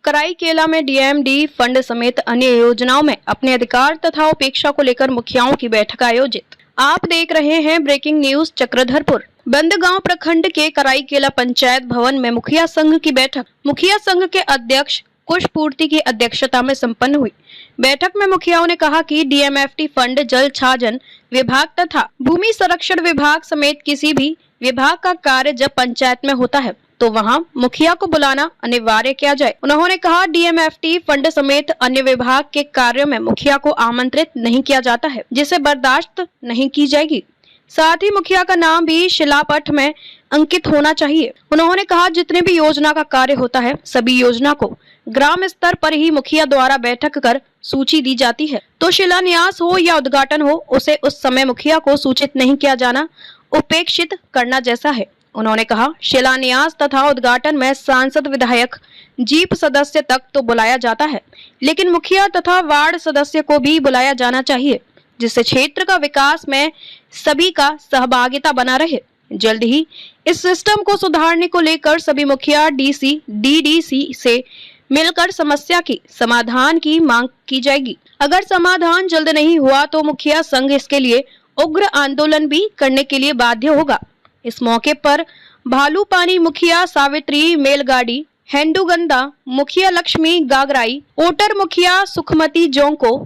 कराईकेला में DMD fund समेत अन्य योजनाओं में अपने अधिकार तथा उपेक्षा को लेकर मुखियाओं की बैठक आयोजित। आप देख रहे हैं ब्रेकिंग न्यूज चक्रधरपुर। बंदगांव प्रखंड के कराईकेला पंचायत भवन में मुखिया संघ की बैठक मुखिया संघ के अध्यक्ष कुशपूर्ति की अध्यक्षता में संपन्न हुई। बैठक में मुखियाओं ने कहा कि डीएमएफटी फंड जल छाजन विभाग तथा भूमि संरक्षण विभाग समेत किसी भी विभाग का कार्य जब पंचायत में होता है तो वहां मुखिया को बुलाना अनिवार्य किया जाए। उन्होंने कहा डीएमएफटी फंड समेत अन्य विभाग के कार्यों में मुखिया को आमंत्रित नहीं किया जाता है, जिसे बर्दाश्त नहीं की जाएगी। साथ ही मुखिया का नाम भी शिलापट में अंकित होना चाहिए। उन्होंने कहा जितने भी योजना का कार्य होता है सभी योजना को ग्राम स्तर पर ही मुखिया द्वारा बैठक कर सूची दी जाती है, तो शिलान्यास हो या उद्घाटन हो उसे उस समय मुखिया को सूचित नहीं किया जाना उपेक्षित करना जैसा है। उन्होंने कहा शिलान्यास तथा उद्घाटन में सांसद विधायक जीप सदस्य तक तो बुलाया जाता है, लेकिन मुखिया तथा वार्ड सदस्य को भी बुलाया जाना चाहिए, जिससे क्षेत्र का विकास में सभी का सहभागिता बना रहे। जल्द ही इस सिस्टम को सुधारने को लेकर सभी मुखिया डीसी डीडीसी से मिलकर समस्या की समाधान की मांग की जाएगी। अगर समाधान जल्द नहीं हुआ तो मुखिया संघ इसके लिए उग्र आंदोलन भी करने के लिए बाध्य होगा। इस मौके पर भालूपानी मुखिया सावित्री मेलगाड़ी, हेंडुगंदा मुखिया लक्ष्मी गागराई, ओटर मुखिया सुखमती जोंको,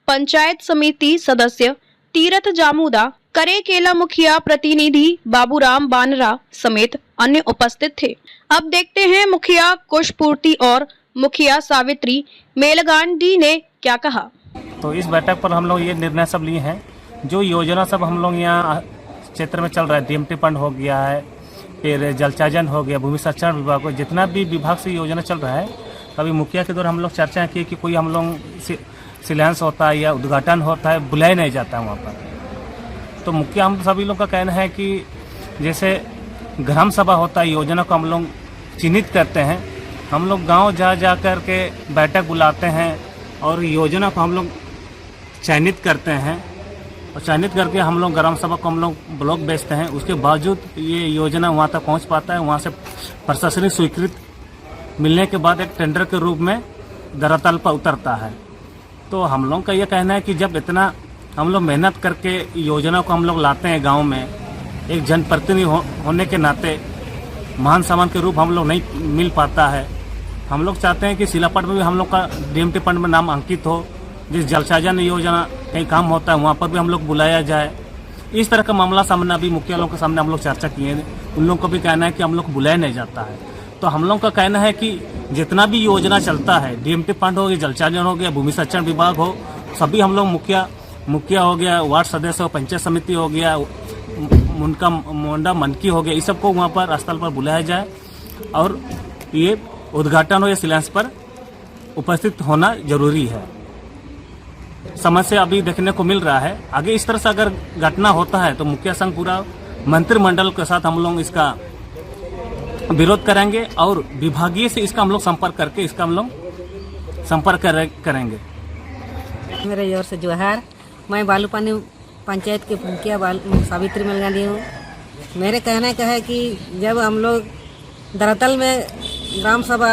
पंचायत समिति सदस्य तीरथ जामुदा, करेकेला मुखिया प्रतिनिधि बाबूराम बानरा समेत अन्य उपस्थित थे। अब देखते हैं मुखिया कुशपूर्ति और मुखिया सावित्री मेलगांडी ने क्या कहा। तो इस बैठक पर हम लोग ये निर्णय सब लिए हैं, जो योजना सब हम लोग यहाँ क्षेत्र में चल रहा है, डीएमटी फंड हो गया है, फिर जलचाजन हो गया, भूमि संरक्षण विभाग को जितना भी विभाग से योजना चल रहा है, अभी मुखिया के द्वारा हम लोग चर्चा की कि कोई हम लोग शिलान्यास होता है या उद्घाटन होता है बुलाया नहीं जाता वहाँ पर। तो मुखिया हम सभी लोग का कहना है कि जैसे ग्राम सभा होता है, योजना को हम लोग चिन्हित करते हैं, हम लोग गाँव जा कर के बैठक बुलाते हैं और योजना को हम लोग चयनित करते हैं और चयनित करके हम लोग ग्राम सभा को हम लोग ब्लॉक भेजते हैं। उसके बावजूद ये योजना वहाँ तक पहुँच पाता है, वहाँ से प्रशासनिक स्वीकृति मिलने के बाद एक टेंडर के रूप में धरातल पर उतरता है। तो हम लोग का ये कहना है कि जब इतना हम लोग मेहनत करके योजना को हम लोग लाते हैं गाँव में, एक जनप्रतिनिधि होने के नाते महान सम्मान के रूप हम लोग नहीं मिल पाता है। हम लोग चाहते हैं कि शिलापट में भी हम लोग का डीएमटी फंड में नाम अंकित हो, जिस जलसाजन योजना कहीं काम होता है वहाँ पर भी हम लोग बुलाया जाए। इस तरह का मामला सामने अभी मुखिया लोगों के सामने हम लोग चर्चा किए हैं। उन लोगों को भी कहना है कि हम लोग बुलाया नहीं जाता है। तो हम लोग का कहना है कि जितना भी योजना चलता है, डीएमटी फंड हो गया, जलसाजन हो गया, भूमि संरक्षण विभाग हो, सभी हम लोग मुखिया हो गया, वार्ड सदस्य हो, पंचायत समिति हो गया, उनका मोंडा मनकी हो गया, इस सबको वहाँ पर स्थल पर बुलाया जाए और ये उद्घाटन हो या शिलान्यास पर उपस्थित होना जरूरी है। समस्या अभी देखने को मिल रहा है। आगे इस तरह से अगर घटना होता है तो मुखिया संघ पूरा मंत्रिमंडल के साथ हम लोग इसका विरोध करेंगे और विभागीय से इसका हम लोग संपर्क करके इसका हम लोग संपर्क करेंगे। मेरे ओर से जोहार। मैं भालूपानी पंचायत के मुखिया सावित्री मेलगांडी हूँ। मेरे कहने का है कि जब हम लोग धरातल में ग्राम सभा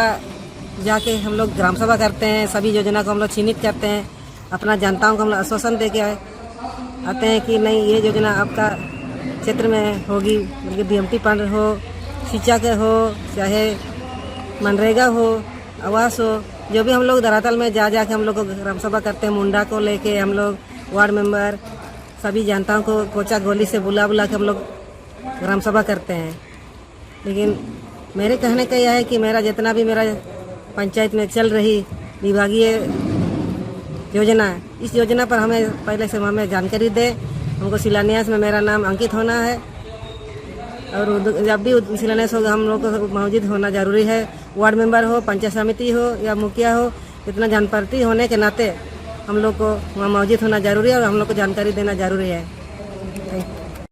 जाके हम लोग ग्राम सभा करते हैं, सभी योजना को हम लोग चिन्हित करते हैं, अपना जनताओं को हम लोग आश्वासन दे के आते हैं कि नहीं ये योजना आपका क्षेत्र में होगी, डीएमटी फंड हो, सिंचाई के हो, चाहे मनरेगा हो, आवास हो, जो भी हम लोग धरातल में जा के हम लोग ग्राम सभा करते हैं। मुंडा को लेके हम लोग वार्ड मेंबर सभी जनताओं को कोचा गोली से बुला के हम लोग ग्राम सभा करते हैं। लेकिन मेरे कहने का यह है कि मेरा जितना भी मेरा पंचायत में चल रही विभागीय योजना, इस योजना पर हमें पहले से हमें जानकारी दे। हमको शिलान्यास में मेरा नाम अंकित होना है और जब भी शिलान्यास होगा हम लोग को मौजूद होना जरूरी है। वार्ड मेंबर हो, पंचायत समिति हो या मुखिया हो, इतना जनप्रतिनिधि होने के नाते हम लोग को वहाँ मौजूद होना जरूरी है और हम लोग को जानकारी देना जरूरी है।